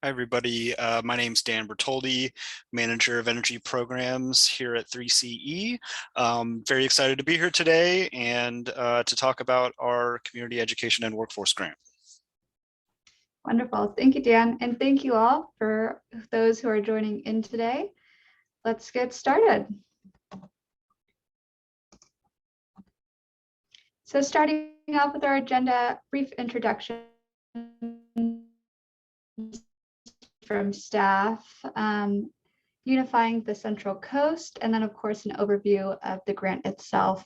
Hi, everybody. My name's Dan Bertoldi, Manager of Energy Programs here at 3CE. Very excited to be here today and to talk about our Community Education and Workforce Grant. Wonderful. Thank you, Dan. And thank you all for those who are joining in today. Let's get started. So starting off with our agenda, brief introduction from staff, unifying the Central Coast, and then of course an overview of the grant itself,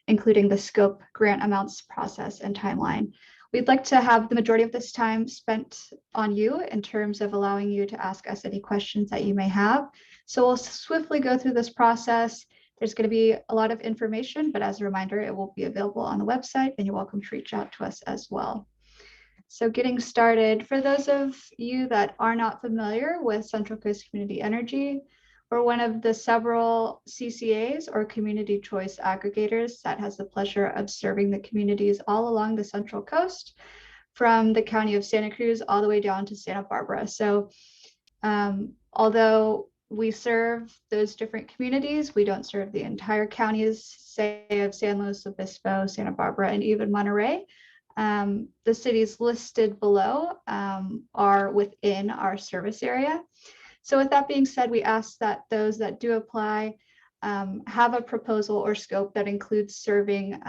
including the scope, grant amounts, process, and timeline. We'd like to have the majority of this time spent on you in terms of allowing you to ask us any questions that you may have. So we'll swiftly go through this process. There's going to be a lot of information, but as a reminder, it will be available on the website and you're welcome to reach out to us as well. So getting started, for those of you that are not familiar with Central Coast Community Energy, we're one of the several CCAs or community choice aggregators that has the pleasure of serving the communities all along the Central Coast, from the county of Santa Cruz all the way down to Santa Barbara. So although we serve those different communities, we don't serve the entire counties, say of San Luis Obispo, Santa Barbara, and even Monterey. The cities listed below are within our service area. So with that being said, we ask that those that do apply have a proposal or scope that includes serving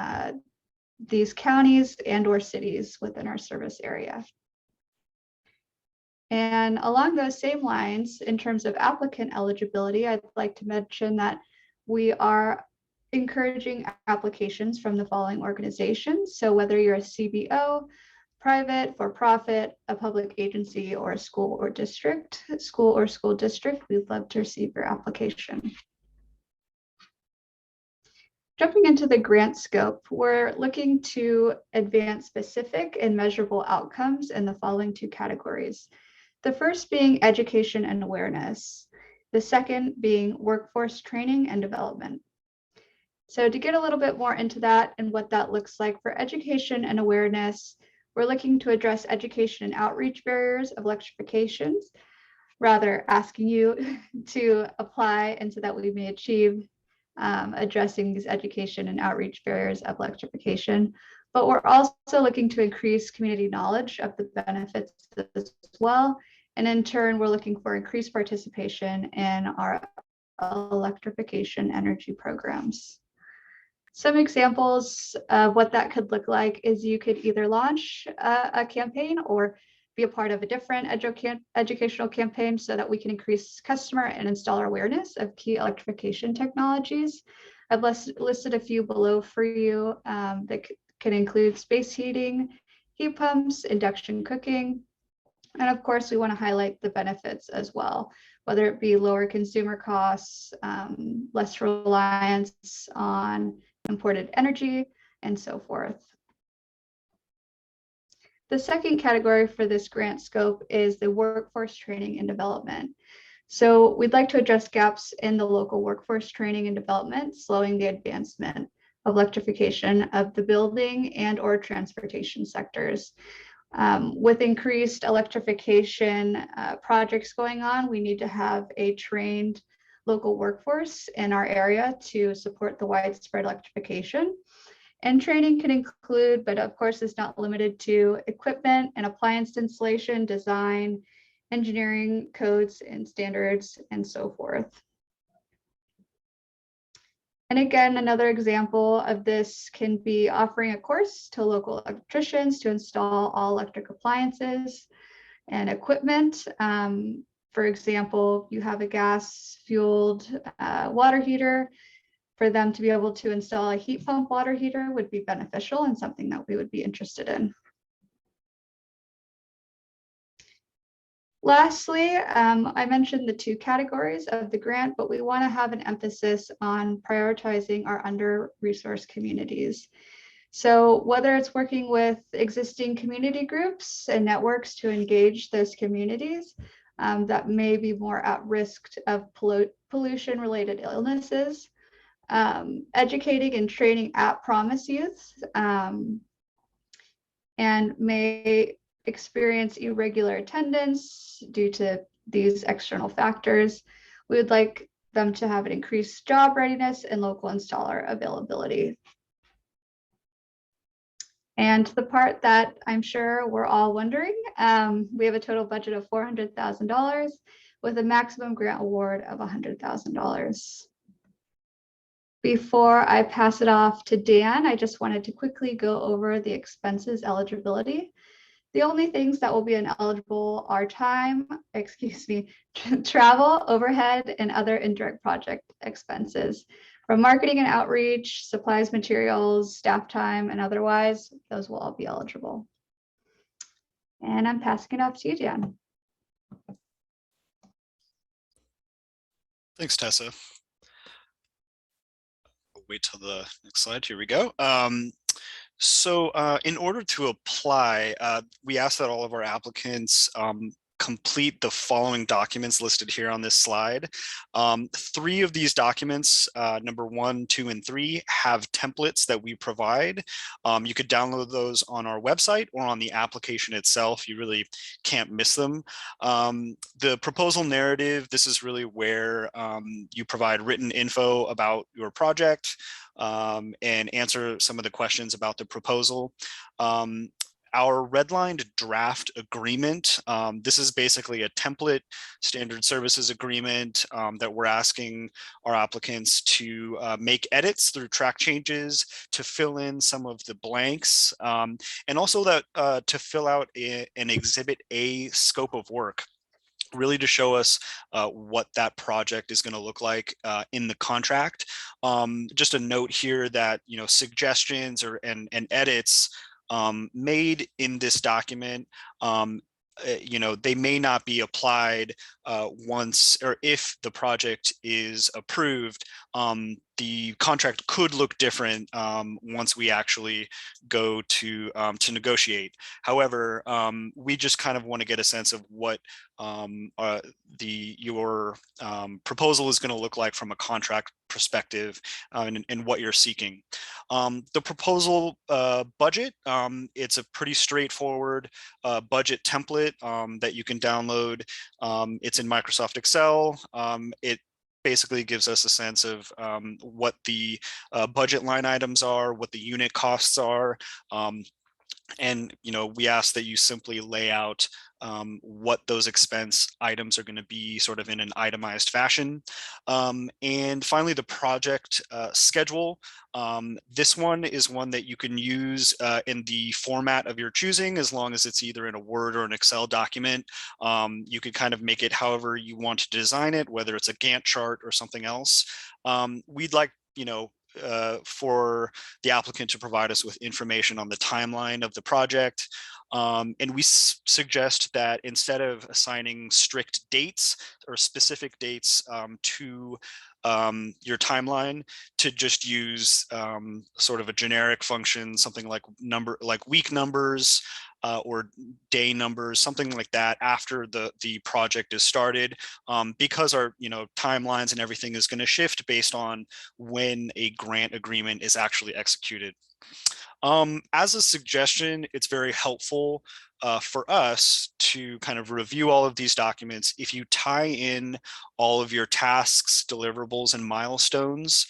these counties and or cities within our service area. And along those same lines, in terms of applicant eligibility, I'd like to mention that we are encouraging applications from the following organizations. So whether you're a CBO, private, for-profit, a public agency, or a school or school district, we'd love to receive your application. Jumping into the grant scope, we're looking to advance specific and measurable outcomes in the following two categories. The first being education and awareness. The second being workforce training and development. So to get a little bit more into that and what that looks like for education and awareness, we're looking to address education and outreach barriers of electrification, rather asking you to apply and so that we may achieve addressing these education and outreach barriers of electrification. But we're also looking to increase community knowledge of the benefits as well. And in turn, we're looking for increased participation in our electrification energy programs. Some examples of what that could look like is you could either launch a campaign or be a part of a different educational campaign so that we can increase customer and installer awareness of key electrification technologies. I've listed a few below for you that can include space heating, heat pumps, induction cooking, and of course we want to highlight the benefits as well, whether it be lower consumer costs, less reliance on imported energy, and so forth. The second category for this grant scope is the workforce training and development. So we'd like to address gaps in the local workforce training and development, slowing the advancement of electrification of the building and or transportation sectors. With increased electrification projects going on, we need to have a trained local workforce in our area to support the widespread electrification. And training can include, but of course is not limited to, equipment and appliance installation, design, engineering codes and standards, and so forth. And again, another example of this can be offering a course to local electricians to install all electric appliances and equipment. For example, you have a gas-fueled water heater. For them to be able to install a heat pump water heater would be beneficial and something that we would be interested in. Lastly, I mentioned the two categories of the grant, but we want to have an emphasis on prioritizing our under-resourced communities. So whether it's working with existing community groups and networks to engage those communities that may be more at risk of pollution-related illnesses, educating and training at Promise Youth, and may experience irregular attendance due to these external factors. We would like them to have an increased job readiness and local installer availability. And the part that I'm sure we're all wondering, we have a total budget of $400,000 with a maximum grant award of $100,000. Before I pass it off to Dan, I just wanted to quickly go over the expenses eligibility. The only things that will be ineligible are travel, overhead, and other indirect project expenses. From marketing and outreach, supplies, materials, staff time, and otherwise, those will all be eligible. And I'm passing it off to you, Dan. Thanks, Tessa. We'll wait till the next slide. Here we go. So in order to apply, we ask that all of our applicants complete the following documents listed here on this slide. 3 of these documents, number 1, 2, and 3, have templates that we provide. You could download those on our website or on the application itself. You really can't miss them. The proposal narrative, this is really where you provide written info about your project and answer some of the questions about the proposal. Our redlined draft agreement, this is basically a template standard services agreement that we're asking our applicants to make edits through track changes, to fill in some of the blanks, and also that to fill out an Exhibit A scope of work, really to show us what that project is going to look like in the contract. Just a note here that, you know, suggestions and edits made in this document, you know, they may not be applied once or if the project is approved. The contract could look different once we actually go to negotiate. However, we just kind of want to get a sense of what your proposal is going to look like from a contract perspective and what you're seeking. The proposal budget, it's a pretty straightforward budget template that you can download. It's in Microsoft Excel. It basically gives us a sense of what the budget line items are, what the unit costs are. And, you know, we ask that you simply lay out what those expense items are going to be sort of in an itemized fashion. And finally, the project schedule. This one is one that you can use in the format of your choosing, as long as it's either in a Word or an Excel document. You could kind of make it however you want to design it, whether it's a Gantt chart or something else. We'd like, you know, for the applicant to provide us with information on the timeline of the project. And we suggest that instead of assigning strict dates or specific dates to your timeline, to just use sort of a generic function, something like week numbers or day numbers, something like that after the project is started, because our timelines and everything is going to shift based on when a grant agreement is actually executed. As a suggestion, it's very helpful for us to kind of review all of these documents. If you tie in all of your tasks, deliverables, and milestones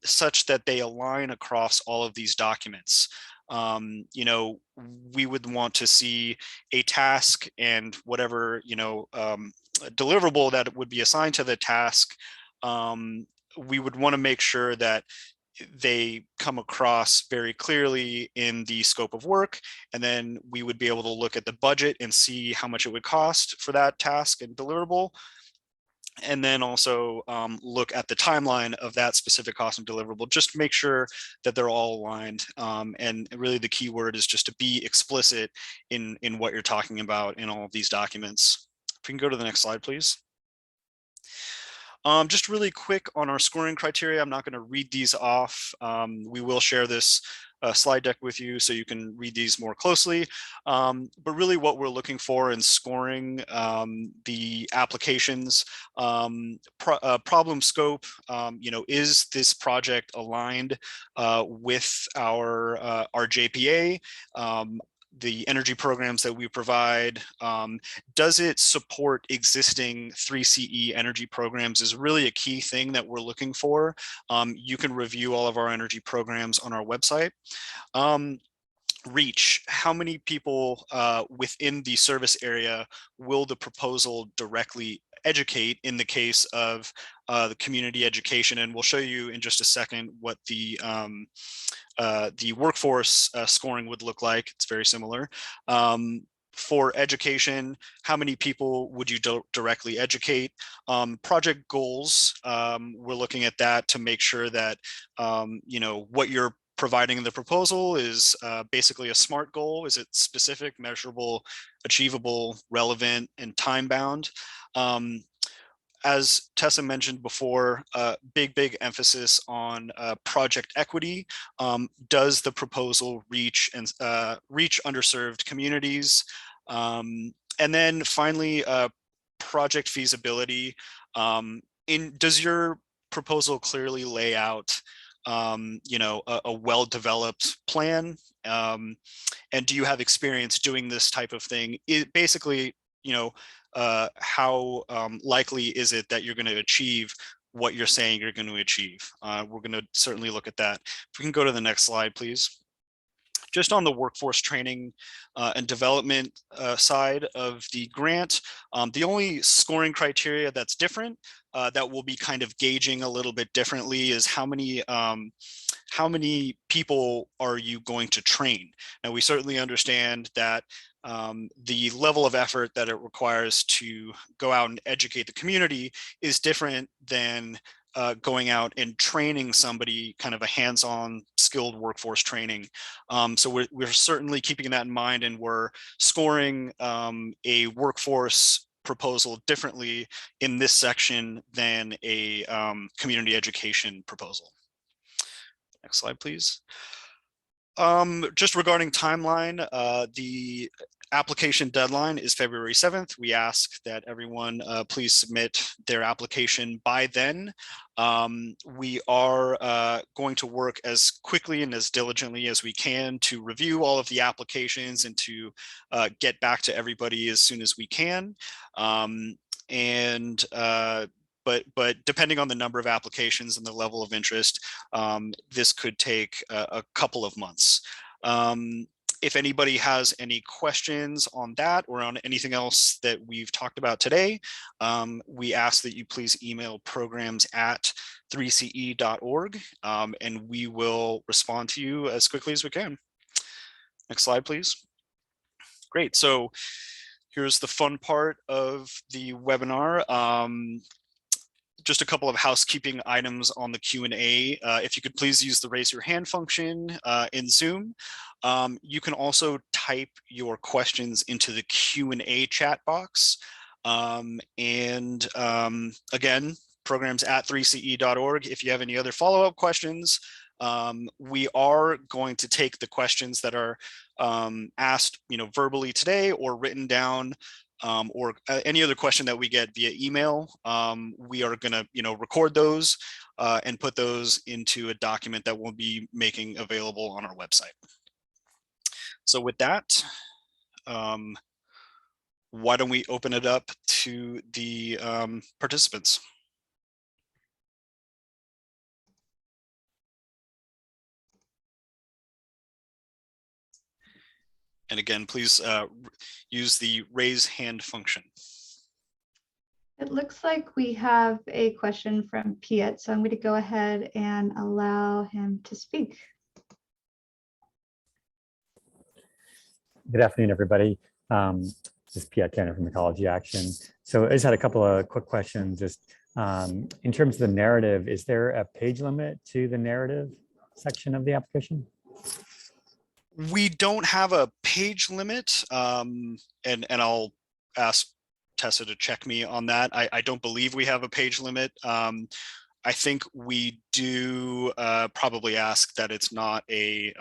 such that they align across all of these documents. We would want to see a task and whatever, deliverable that would be assigned to the task. We would want to make sure that they come across very clearly in the scope of work, and then we would be able to look at the budget and see how much it would cost for that task and deliverable, and then also look at the timeline of that specific cost and deliverable, just to make sure that they're all aligned. And really the key word is just to be explicit in what you're talking about in all of these documents. If we can go to the next slide, please. Just really quick on our scoring criteria. I'm not going to read these off. We will share this slide deck with you so you can read these more closely. But really what we're looking for in scoring the applications, problem scope, is this project aligned with our JPA? the energy programs that we provide, does it support existing 3CE energy programs is really a key thing that we're looking for. You can review all of our energy programs on our website. Reach, how many people within the service area will the proposal directly educate in the case of the community education? And we'll show you in just a second what the workforce scoring would look like. It's very similar. For education, how many people would you directly educate? Project goals, we're looking at that to make sure that you know, what you're providing in the proposal is basically a SMART goal. Is it specific, measurable, achievable, relevant, and time bound? As Tessa mentioned before, big emphasis on project equity. Does the proposal reach underserved communities? And then finally, project feasibility. Does your proposal clearly lay out you know, a well-developed plan? And do you have experience doing this type of thing? It basically, you know, how likely is it that you're going to achieve what you're saying you're going to achieve? We're going to certainly look at that. If we can go to the next slide, please. Just on the workforce training and development side of the grant, the only scoring criteria that's different that we'll be kind of gauging a little bit differently is how many people are you going to train? Now, we certainly understand that the level of effort that it requires to go out and educate the community is different than going out and training somebody, kind of a hands-on skilled workforce training. So we're certainly keeping that in mind, and we're scoring a workforce proposal differently in this section than a community education proposal. Next slide, please. Just regarding timeline, the application deadline is February 7th. We ask that everyone please submit their application by then. We are going to work as quickly and as diligently as we can to review all of the applications and to get back to everybody as soon as we can. But depending on the number of applications and the level of interest, this could take a couple of months. If anybody has any questions on that or on anything else that we've talked about today, we ask that you please email programs@3ce.org, and we will respond to you as quickly as we can. Next slide, please. Great. So here's the fun part of the webinar. Just a couple of housekeeping items on the Q&A. If you could please use the raise your hand function in Zoom. You can also type your questions into the Q&A chat box. Again, programs@3ce.org. If you have any other follow-up questions, we are going to take the questions that are asked, you know, verbally today or written down, or any other question that we get via email. We are going to, you know, record those and put those into a document that we'll be making available on our website. So with that, why don't we open it up to the participants? And again, please use the raise hand function. It looks like we have a question from Piet, so I'm going to go ahead and allow him to speak. Good afternoon, everybody. This is Piet Tanner from Ecology Action. So I just had a couple of quick questions. Just in terms of the narrative, is there a page limit to the narrative section of the application? We don't have a page limit, and I'll ask Tessa to check me on that. I don't believe we have a page limit. I think we do probably ask that it's not a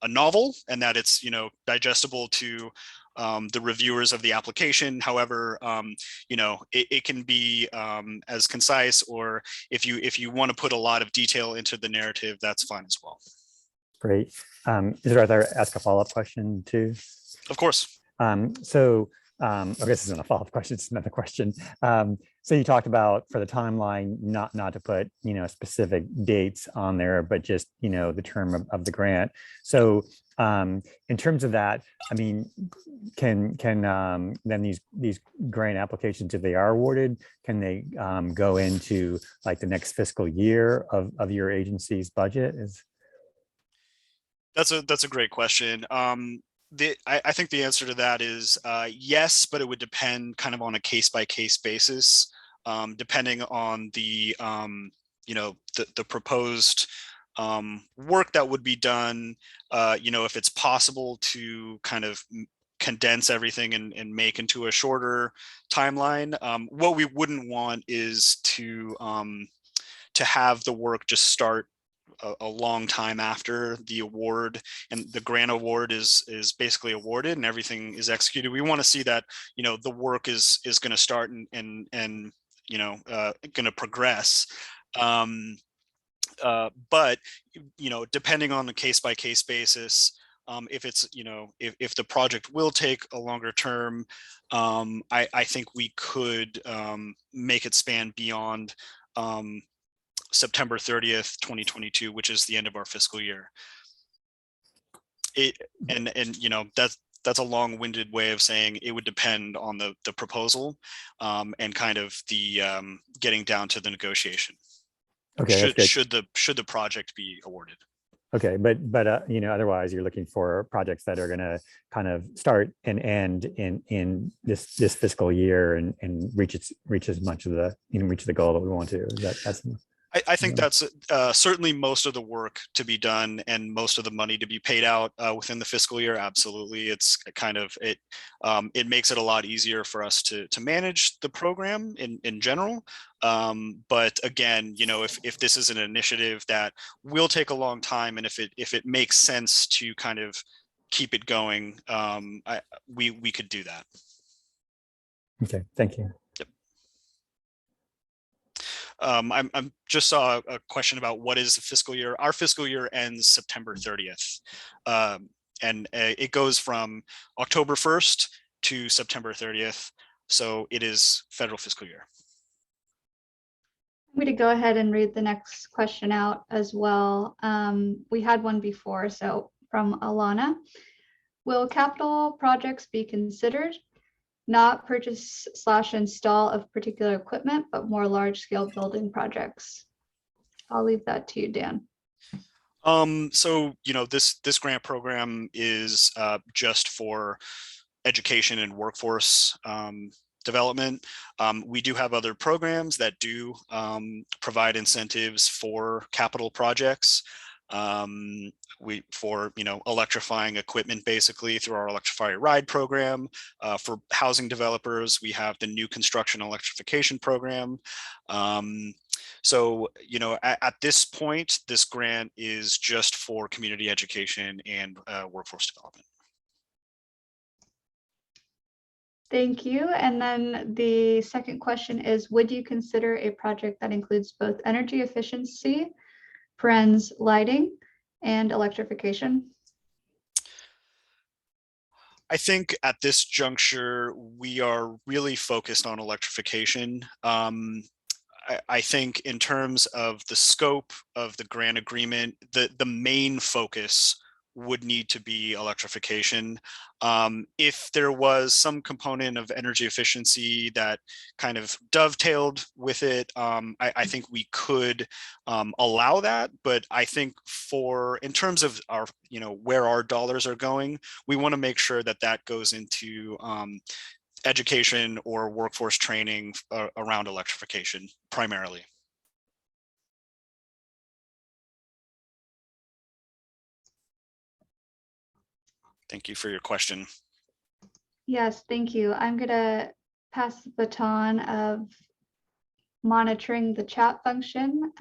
novel and that it's, you know, digestible to the reviewers of the application. However, you know, it can be as concise, or if you want to put a lot of detail into the narrative, that's fine as well. Great. Is it right there? Ask a follow-up question too? Of course. I guess this isn't a follow-up question, it's another question. So you talked about for the timeline, not to put, specific dates on there, but just, the term of the grant. So in terms of that, I mean, can then these grant applications, if they are awarded, can they go into like the next fiscal year of your agency's budget? That's a great question. I think the answer to that is yes, but it would depend kind of on a case by case basis, depending on the the proposed work that would be done. If it's possible to kind of condense everything and make into a shorter timeline. What we wouldn't want is to have the work just start a long time after the award and the grant award is basically awarded and everything is executed. We want to see that the work is going to start and going to progress. But depending on the case by case basis, if it's if the project will take a longer term, I think we could make it span beyond September 30th, 2022, which is the end of our fiscal year. That's a long-winded way of saying it would depend on the proposal and kind of the getting down to the negotiation. Okay. Should the project be awarded. Okay, but otherwise you're looking for projects that are going to kind of start and end in this fiscal year and reach as much of the reach the goal that we want to. I think that's certainly most of the work to be done and most of the money to be paid out within the fiscal year. Absolutely. It's kind of it makes it a lot easier for us to manage the program in general. But again, if this is an initiative that will take a long time and if it makes sense to kind of keep it going, we could do that. Okay, thank you. I'm just saw a question about what is the fiscal year. Our fiscal year ends September 30th. And it goes from October 1st to September 30th. So it is federal fiscal year. I'm going to go ahead and read the next question out as well. We had one before, so from Alana. Will capital projects be considered? Not purchase/install of particular equipment, but more large-scale building projects. I'll leave that to you, Dan. So this grant program is just for education and workforce development. We do have other programs that do provide incentives for capital projects. For electrifying equipment basically through our Electrify Your Ride program. For housing developers, we have the new construction electrification program. So at this point, this grant is just for community education and workforce development. Thank you. And then the second question is, would you consider a project that includes both energy efficiency, parens lighting, and electrification? I think at this juncture, we are really focused on electrification. I think in terms of the scope of the grant agreement, the main focus would need to be electrification. If there was some component of energy efficiency that kind of dovetailed with it, I think we could allow that. But I think in terms of our, where our dollars are going, we want to make sure that that goes into education or workforce training around electrification primarily. Thank you for your question. Yes, thank you. I'm going to pass the baton of monitoring the chat function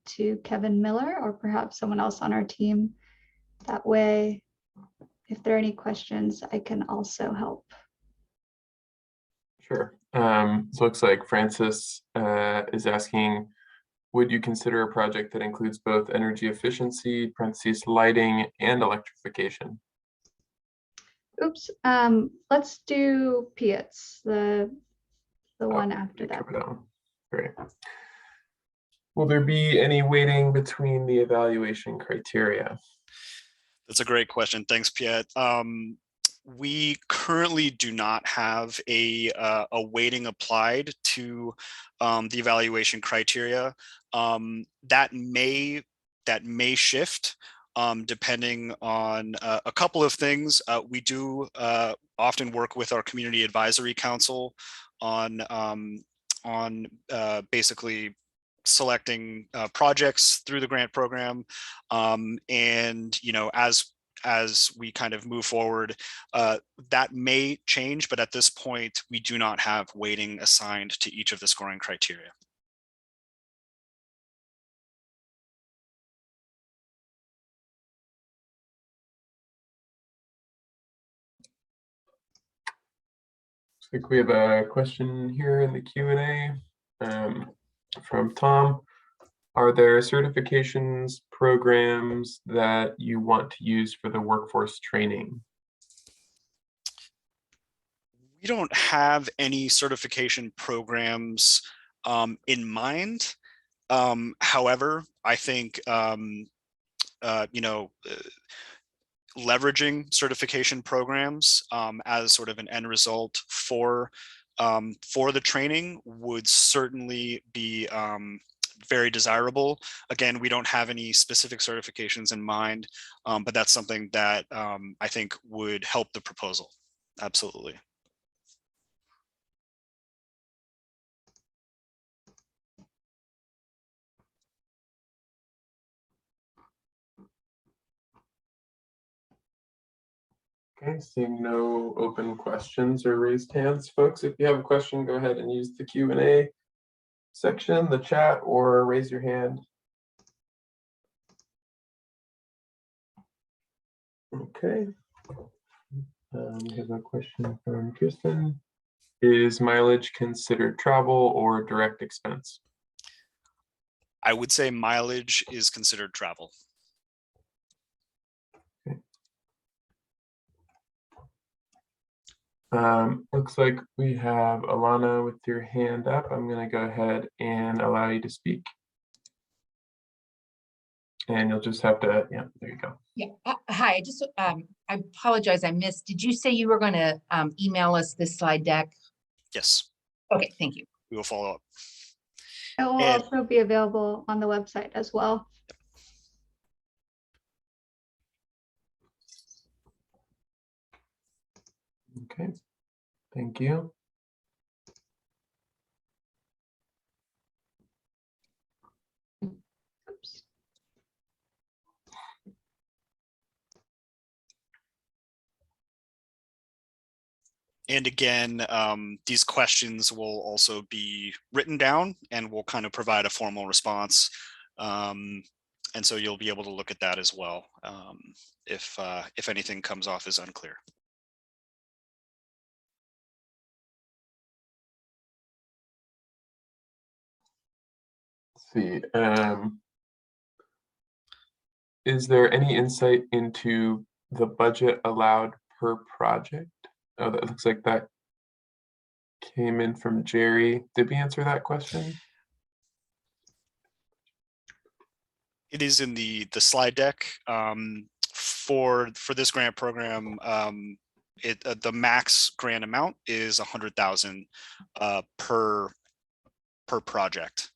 to Kevin Miller or perhaps someone else on our team. That way, if there are any questions, I can also help. Sure. So it looks like Francis is asking, would you consider a project that includes both energy efficiency, parentheses, lighting, and electrification? Oops. Let's do PIATS, the one after that. Cover that one. Great. Will there be any weighting between the evaluation criteria? That's a great question. Thanks, Piet. We currently do not have a weighting applied to the evaluation criteria. That may shift depending on a couple of things. We do often work with our community advisory council on basically selecting projects through the grant program, and as we kind of move forward, that may change, but at this point we do not have weighting assigned to each of the scoring criteria. Looks like we have a question here in the Q&A from Tom. Are there certifications programs that you want to use for the workforce training? We don't have any certification programs in mind. However, I think leveraging certification programs as sort of an end result for the training would certainly be very desirable. Again, we don't have any specific certifications in mind, but that's something that I think would help the proposal. Absolutely. Okay, seeing no open questions or raised hands, folks, if you have a question, go ahead and use the Q&A section, the chat, or raise your hand. Okay. We have a question from Kirsten. Is mileage considered travel or direct expense? I would say mileage is considered travel. Looks like we have Alana with your hand up. I'm going to go ahead and allow you to speak. And you'll just have to, yeah, there you go. Yeah, hi, I just, I apologize, I missed, did you say you were going to email us this slide deck? Yes. Okay, thank you. We will follow up. It will also be available on the website as well. Okay, thank you. Oops. And again, these questions will also be written down and we'll kind of provide a formal response. And so you'll be able to look at that as well if anything comes off as unclear. Let's see. Is there any insight into the budget allowed per project? Oh, that looks like that came in from Jerry. Did we answer that question? It is in the slide deck for this grant program. The max grant amount is $100,000 per project.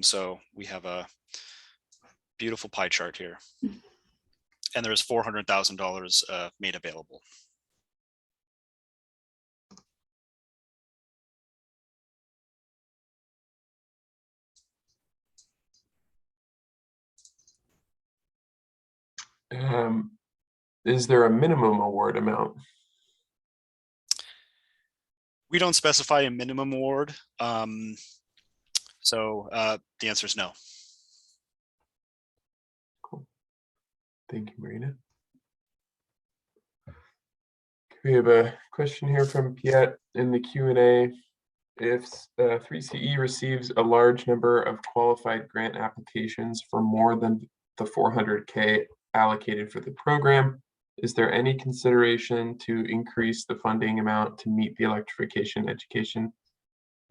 So we have a beautiful pie chart here, and there's $400,000 made available. Is there a minimum award amount? We don't specify a minimum award. So the answer is no. Cool. Thank you, Marina. We have a question here from Piet in the Q&A. If 3CE receives a large number of qualified grant applications for more than the $400K allocated for the program, Is there any consideration to increase the funding amount to meet the electrification, education,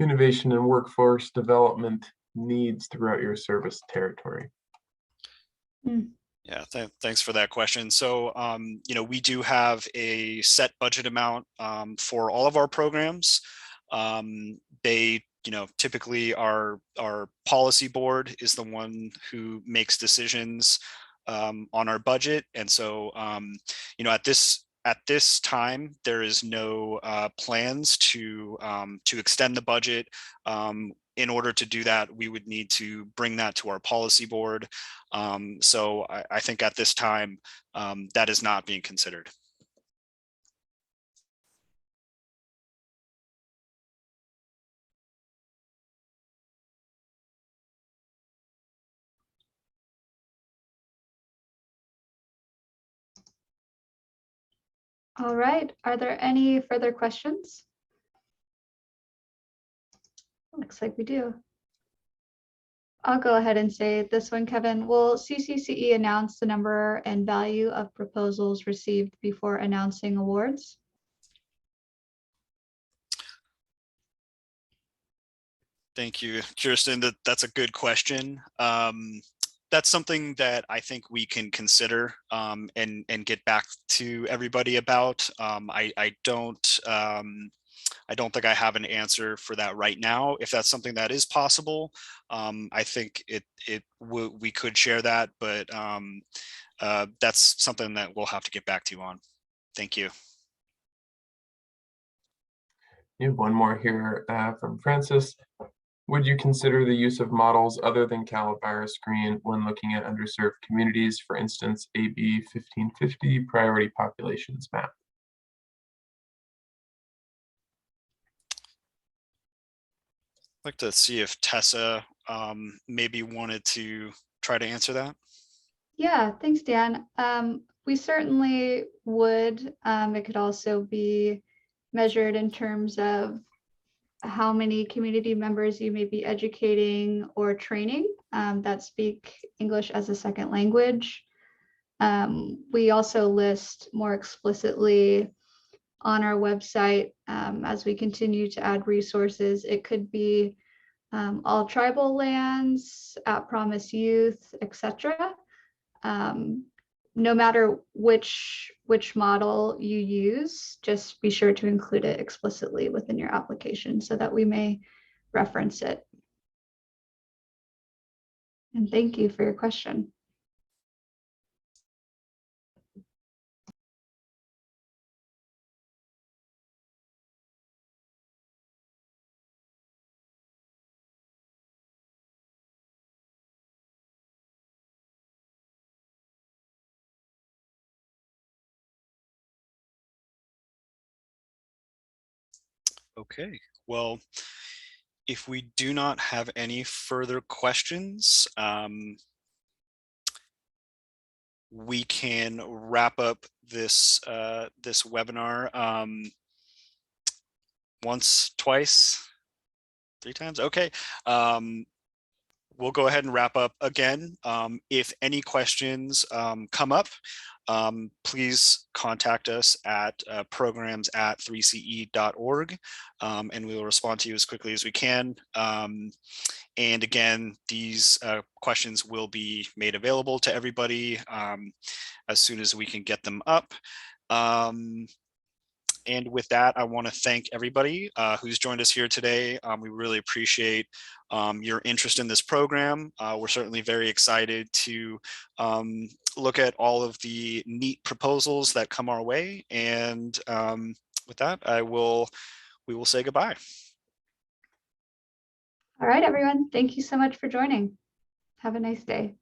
innovation, and workforce development needs throughout your service territory? Yeah, thanks for that question. So, we do have a set budget amount for all of our programs. They, typically our policy board is the one who makes decisions on our budget. And so, at this time, there is no plans to extend the budget. In order to do that, we would need to bring that to our policy board. So I think at this time, that is not being considered. All right, are there any further questions? Looks like we do. I'll go ahead and say this one, Kevin. Will CCCE announce the number and value of proposals received before announcing awards? Thank you, Kirsten. That's a good question. That's something that I think we can consider and get back to everybody about. I don't think I have an answer for that right now. If that's something that is possible, I think we could share that, but that's something that we'll have to get back to you on. Thank you. You have one more here from Francis. Would you consider the use of models other than Calaveras Green when looking at underserved communities, for instance, AB 1550 priority populations map? I'd like to see if Tessa maybe wanted to try to answer that. Yeah, thanks, Dan. We certainly would. It could also be measured in terms of how many community members you may be educating or training that speak English as a second language. We also list more explicitly on our website as we continue to add resources. It could be all tribal lands, at Promise Youth, etc. No matter which model you use, just be sure to include it explicitly within your application so that we may reference it. And thank you for your question. Okay, well, if we do not have any further questions, we can wrap up this this webinar once, twice, 3 times. Okay. We'll go ahead and wrap up again. If any questions come up, please contact us at programs@3ce.org, and we will respond to you as quickly as we can. And again, these questions will be made available to everybody as soon as we can get them up. And with that, I want to thank everybody who's joined us here today. We really appreciate your interest in this program. We're certainly very excited to look at all of the neat proposals that come our way. And with that, we will say goodbye. All right, everyone. Thank you so much for joining. Have a nice day.